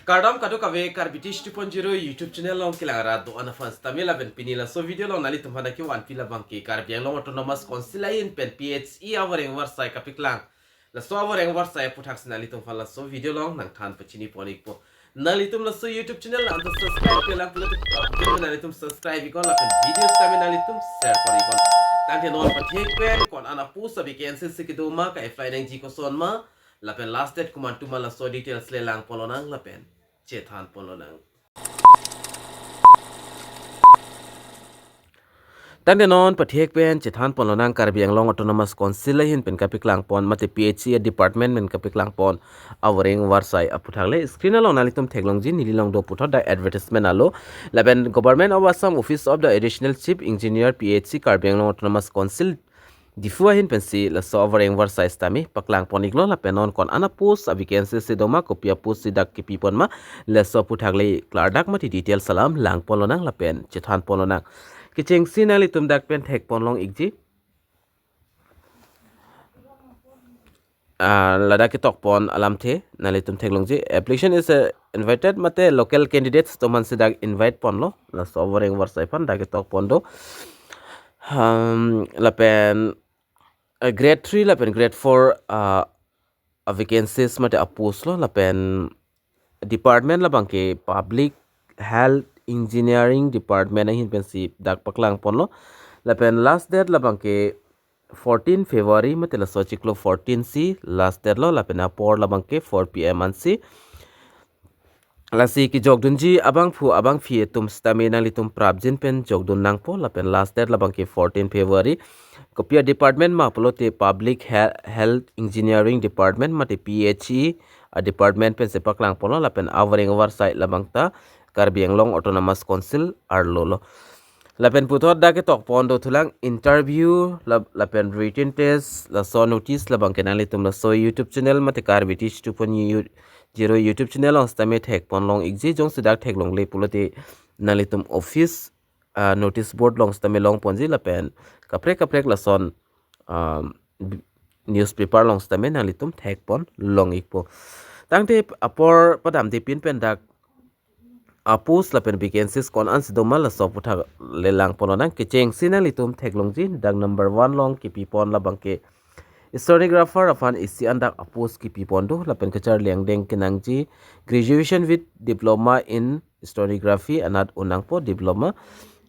Kardam kado kave karbitish 2.0 YouTube channel long kilara do ana fans tamila ben pinila so video long nali tumhana ki wan pila bangki Karbi Anglong autonomous council in pen PHE Voreng Avarsai kapiklang la so Voreng Avarsai APUTHAK nali tumhala so video long nang than pachini ponik po nali tum la so YouTube channel la anta subscribe ke lang pulat bin nali tum subscribe ikon la pen videos tami nali tum share kori ikon tangte non pathek pen kon ana pusa vacancies sikiduma ka apply nang ji ko son ma la pen last date kumantuma la so details le lang polonang la pen Cethan polonang. Tangde non pathek pen Cethan polonang Karbi Anglong autonomous council hin pen kapiklang pon mate PHE department men kapiklang pon Voreng Avarsai APUTHAK le screen along nalitum theklong ji nililong do puthot da advertisement alo laben government of Assam office of the additional chief engineer PHE Karbi Anglong autonomous council diphu hin pensi la so Voreng Avarsai stami paklang poniglo la penon kon ana post vacancies se doma kopia post sidak ki pipon ma la so APUTHAK le klardak mati detail salam lang polonang la pen Cethan polonang kicheng sinali tum dak pen thek ponlong igji lada ki tok pon alam the nali tum theklong ji application is invited mate local candidates to man sidak invite ponlo la so Voreng Avarsai pan dak tok pondo la pen grade 3 la pen grade 4 vacancies mate post lo la pen department la bangke public health engineering department hin pen si dak paklang pon lo la pen last date la bangke 14 February mate la so chiklo 14 c last date lo la pen apor la bangke 4 pm an si lasi ki jogdunji abang phu abang phi tum stamina litum prabjin pen jogdun nang po la pen last date la bangke 14 February kopia department ma polote public health engineering department mate PHE department pen se paklang polo la pen Voreng Avarsai labangta Karbi Anglong autonomous council arlolo la pen puthot da ke tok pondo thulang interview la pen written test la so notice la bangke nali tum la so YouTube channel mate Karbi teach 2.0 YouTube channel on stame thek ponlong igji jong sidak thek long le pulote nali tum office notice board long stame long ponji la pen kaprek la son newspaper long stame nali tum thek pon long ikpo tangte apor padam de pin pen dak apus la pen vacancies kon ans doma la so APUTHAK le lang pononang kicheng sinali tum thek long ji dak number 1 long ki pi pon la bangke historiographer afan isi andak apos ki pipondo la pen kachar lengdeng kenangji graduation with diploma in historiography anat unangpo diploma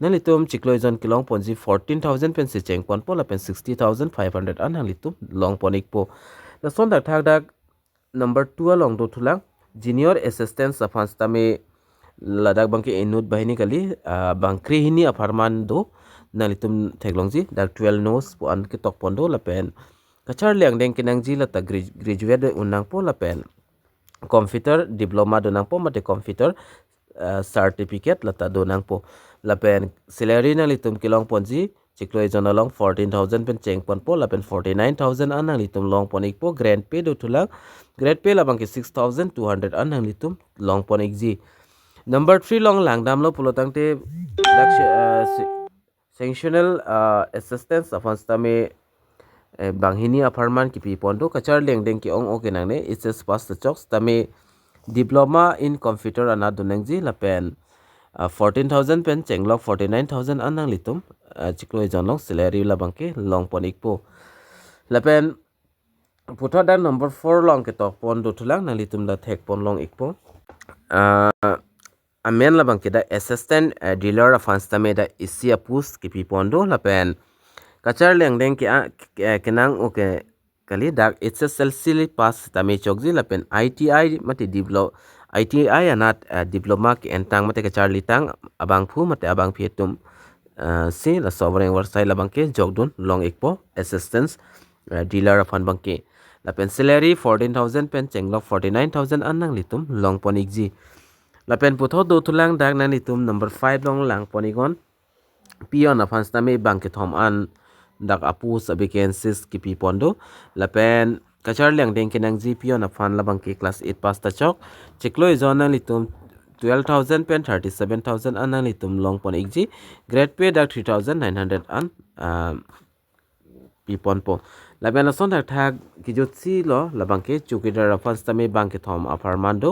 nalitum chikloizon kilong ponji 14000 pen se chengpon po la pen 60500 an nalitum long ponik po la son dak thak dak number 2 long do thulang junior assistant afan stame ladak bangke enut bahini kali bangkri hini aparman do nalitum theklongji dak 12 nos po an ki tok pondo la pen kachar liang deng kinang ji lata graduate unang po la pen computer diploma donang po mate computer certificate lata donang po la pen salary na litum kilong ponji chikloi jonalong 14000 pen chengpon po la pen 49000 anang litum long ponik po grade pay do thulang grade pay labang ki 6200 anang litum long ponik ji number 3 long langdam lo pulotangte sanctional assistance afan stame banghini apartment ki pi pondo kachar lengdeng ki ong okenang ne it's pass the chocks tame diploma in computer ana dunengji la pen 14000 pen chenglok 49000 anang litum chikloi jonlong salary la bangke long ponik po la pen putho da number 4 long ke tok pondo thulang na litum da thek pon long ikpo amen la bangke da assistant dealer of tame da isia pus ki pi pondo la pen kachar lengdeng ki kenang oke kali dak SSLC pass tame chokji la pen ITI mate develop ITI anat diploma ki entang mate kachar litang abang phu mate abang phetum se la Voreng Avarsai la bangke jogdun long ekpo assistance dealer afan bangke la pen salary 14000 pen chenglok 49000 anang litum long ponik ji la pen putho do thulang dak na litum number 5 long lang ponigon pion afan stame bangke thom an dak apus vacancies ki pi pondo la pen kachar leng deng kenang ji pion afan la bangke class 8 pass ta chok chikloi zona litum 12000 pen 37000 anang litum long pon igji grade pay dak 3900 an pi pon po la pen son dak thak ki jotsi lo la bangke chukidar afan stame bangke thom aparmando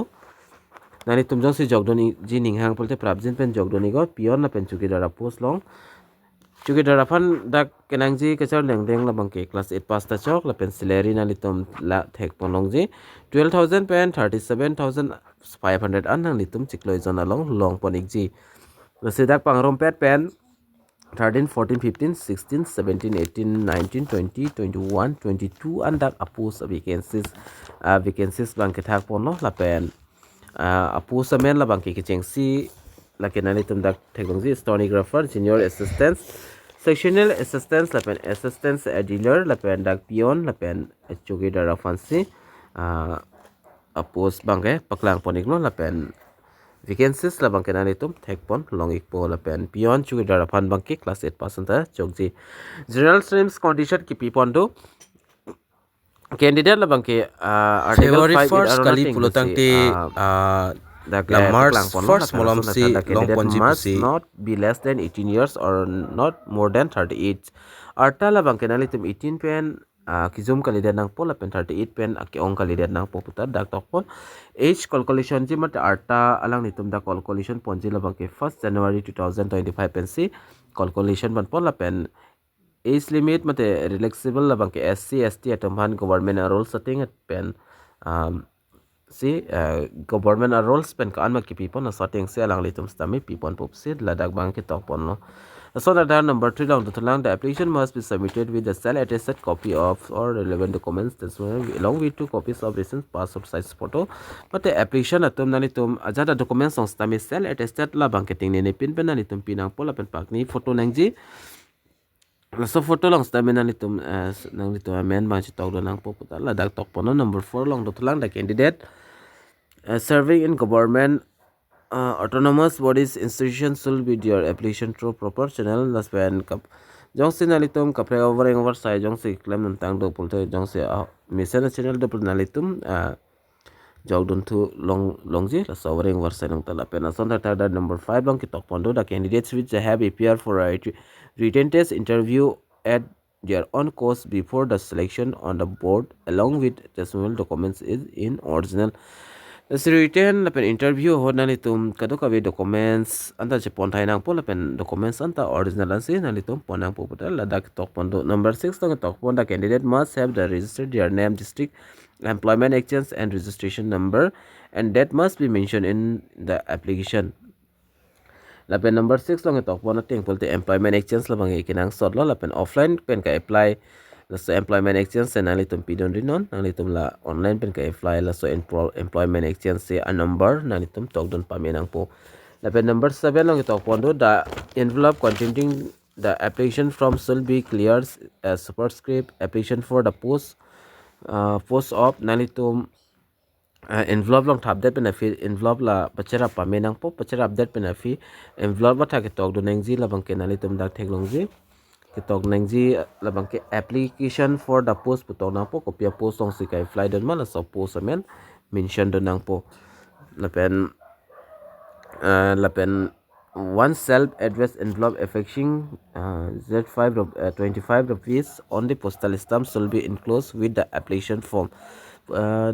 nani tum jong si jogdoni ji ning hang polte prabjin pen jogdoni go pion la pen chuki dara post long chuki dara fan dak kenang ji kachar leng leng la bang ke class 8 pass ta chok la pen salary nani tum la thek ponong ji 12,000 pen 37,500 an nang litum chikloi jon along long ponik ji la se dak pangrom pet pen 13, 14, 15, 16, 17, 18, 19, 20, 21, 22 and dak apus vacancies bang ke thak pon lo la pen apus amen la bang ke cheng si la ke nani tum dak technology stenographer junior assistant sectional assistant la pen assistant dealer la pen dak pion la pen chugi dara fancy apus bang ke paklang ponik lo la pen vacancies la bang ke nani tum thek pon long ik po la pen pion chugi dara fan bang ke class 8% ta chokji general streams condition ki pi pon do candidate la bang ke article 5 first kali pulotang te la March first molam si long ponji must not be less than 18 years or not more than 38 arta la bang ke nani tum 18 pen kizum kalidet nang po la pen 38 pen aki ong kalidet nang po putar dak tok pon age calculation ji mat arta alang ni tum da calculation ponji la bang ke 1st January 2025 pen si calculation ban pon la pen age limit mate relaxable la bang ke SC ST atom government rules setting at pen si government rules pen ka anma ki pipon na setting se alang litum stami pipon pop sid la dak bang ke tok pon no so that number 3 long to lang the application must be submitted with the cell attested copy of or relevant documents this along with 2 copies of recent passport size photo but the application atum nani tum ajada documents song stami cell attested la bang ke ting ne pin pen nani tum pinang pola pen pak ni photo nang ji so photo long stami nani tum nang ni tum men ma chi tok do nang po puta la dak tok pono number 4 long to lang the candidate serving in government autonomous bodies institutions should be their application through proper channel las pen kap jong si nalitum kapre Voreng Avarsai jong si claim nan tang do pulte jong si mission channel do nalitum jog don to long ji la Voreng Avarsai nang tala pen son that number 5 long ki tok pondo the candidates which have appeared for a written test interview at their own cost before the selection on the board along with testimonial documents is in original the written la pen interview ho nani tum kado ka be documents anta che pon thai nang po la pen documents anta original an se nani tum pon nang po putal la dak tok pon do number 6 tong tok pon the candidate must have the registered their name district employment exchange and registration number and that must be mentioned in the application la pen number 6 long tok pon ting pol te employment exchange la bang ikinang sot lo la pen offline pen ka apply la so employment exchange se nali tum pidon rinon nali tum la online pen ka apply la so employment exchange se a number nali tum tok don pamenang po la pen number 7 long tok pondo the envelope containing the application form shall be clear as superscript application for the post of nali tum envelope long thap det pen fi envelope la pachara pamenang po pachara update pen fi envelope ma thak tok do nengji la bang ke nali tum dak thek long ji kitok nangji labang ke application for the post putok nang po kopya post song si kai fly don man so post amen mention don nang po lapen one self address envelope affixing Z5 25 rupees on the postal stamp shall be enclosed with the application form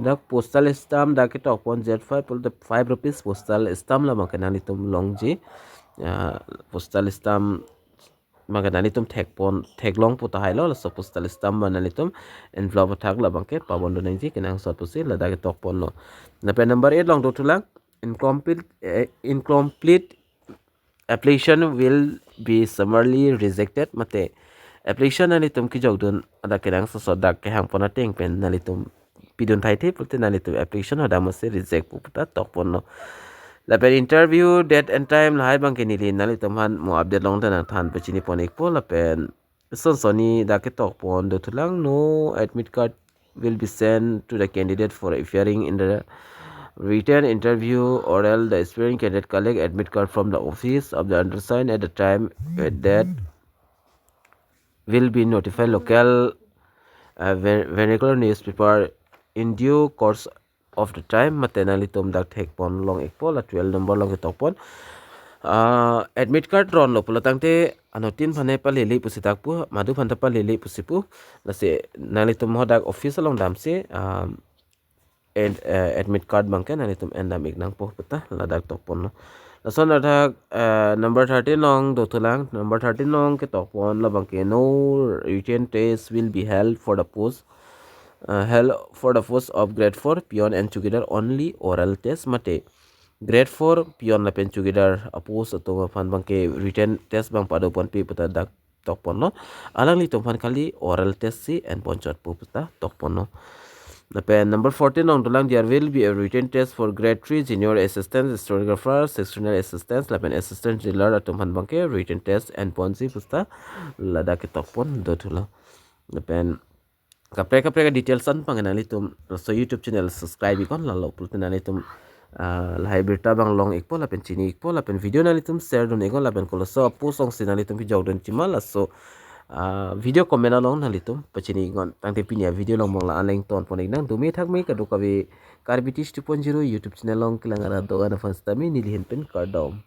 the postal stamp da kitok pon Z5 pul the 5 rupees postal stamp labang kanani tum longji postal stamp magana nitum thek long puta hailo la suppose tal stam man nitum envelope thak la bangke pabondo nangji kinang sot pusi la dage tok ponno na pe number 8 long tulang incomplete application will be summarily rejected mate application nitum ki jogdun ada kinang so dak ke hang pona teng pen nitum pidun thai the pulte nitum application ada mase reject puta tok ponno la pen interview date and time la hai bang ke nili nali tomhan mo update long tan than pe chini pon ek po la pen son soni da ke tok pon do thulang no admit card will be sent to the candidate for appearing in the written interview oral the aspiring candidate collect admit card from the office of the undersigned at the time that will be notified local vernacular newspaper in due course of the time matenali tum dak thek pon long ek pol 12 number long tok pon admit card ron lo pulatang te anotin phane pa lele pusitak pu madu phanta pa lele pusipu nase nali tum hodak office long dam se and admit card bangken nalitum endamik nang po pata ladak tokpon no lason athak number 13 long dotulang number 13 long ke tokpon labangke no written test will be held for the post of grade 4 pion and together only oral test mate grade 4 pion la pen together apos atoma fan bangke written test bang padopon pi pata dak tokpon no alang li tomfan kali oral test si and ponchot pu pata tokpon no the pen number 14 on Tulang there will be a written test for grade 3 junior assistant historiographer sectional assistant la pen assistant dealer atomhan bangke written test and ponsi pusta lada ke tokpon do thula the pen kapre kapre ka details an panganali tum so YouTube channel subscribe ikon lalo pultinali tum lahai birta bang long ikpo la pen chini ikpo la pen video nali tum share don ikon la pen kolo so post song sinali tum ki jawdon chimal so video comment along nali tum pachini ngon tangte pinya video long mong la anleng ton ponik nang dumi thak me ka dukawi Karbi 2.0 YouTube channel long kilangara do ana fans tami nilhin pen kardom